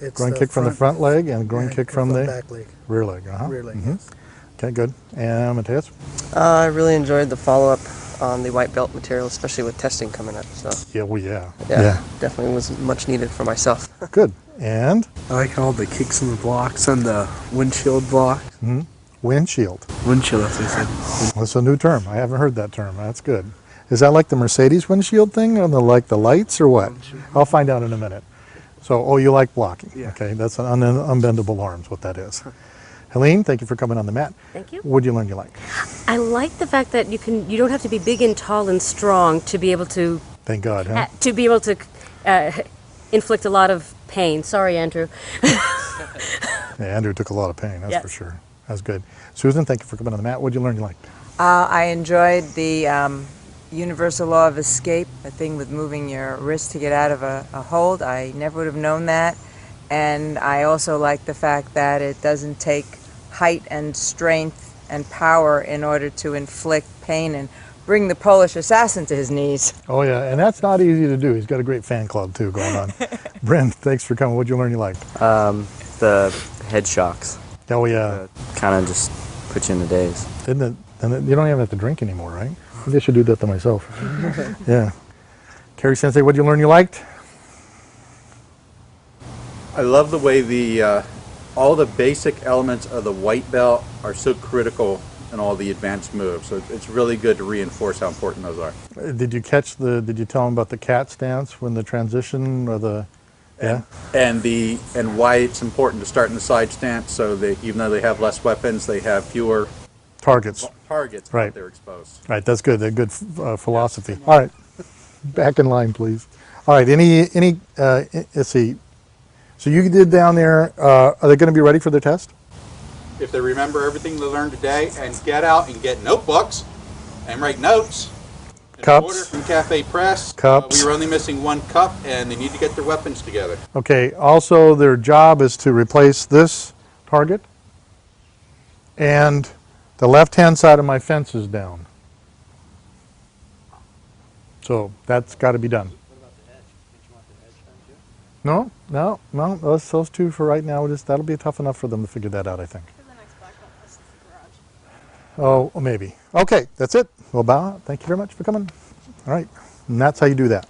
It's Groin kick from the front leg and groin kick from the back leg. rear leg. Uh-huh. Rear leg, yes. Okay, good. And Mateus? I really enjoyed the follow-up on the white belt material, especially with testing coming up. So Yeah, well, yeah. definitely was much needed for myself. Good. And? I like all the kicks and the blocks and the windshield block. Windshield. Windshield, that's what I said. That's a new term. I haven't heard that term. That's good. Is that like the Mercedes windshield thing on the lights or what? I'll find out in a minute. So, you like blocking. Yeah. Okay, that's an unbendable arms, what that is. Helene, thank you for coming on the mat. Thank you. What did you learn you like? I like the fact that you don't have to be big and tall and strong to be able to Thank God, huh? inflict a lot of pain. Sorry, Andrew. Yeah, Andrew took a lot of pain, that's Yes. for sure. That's good. Susan, thank you for coming on the mat. What did you learn you liked? I enjoyed the universal law of escape, the thing with moving your wrist to get out of a hold. I never would have known that. And I also like the fact that it doesn't take height and strength and power in order to inflict pain and bring the Polish assassin to his knees. Oh, yeah, and that's not easy to do. He's got a great fan club, too, going on. Brent, thanks for coming. What did you learn you liked? The head shocks. Oh, yeah. Kind of just put you in the daze. Isn't it? And you don't even have to drink anymore, right? Maybe I should do that to myself. Yeah. Carrie Sensei, what did you learn you liked? I love the way all the basic elements of the white belt are so critical in all the advanced moves. So it's really good to reinforce how important those are. Did you tell them about the cat stance when the transition or the, yeah? And why it's important to start in the side stance so that even though they have less weapons, they have fewer targets right. Out there exposed. Right, that's good. They're good philosophy. All right, back in line, please. All right, let's see. So you did down there, are they going to be ready for their test? If they remember everything they learned today and get out and get notebooks and write notes. Cups. Order from Cafe Press. Cups. We were only missing one cup and they need to get their weapons together. Okay, also their job is to replace this target and the left-hand side of my fence is down. So that's got to be done. No, those two for right now, that'll be tough enough for them to figure that out, I think. Oh, maybe. Okay, that's it. We'll bow out. Thank you very much for coming. All right, and that's how you do that.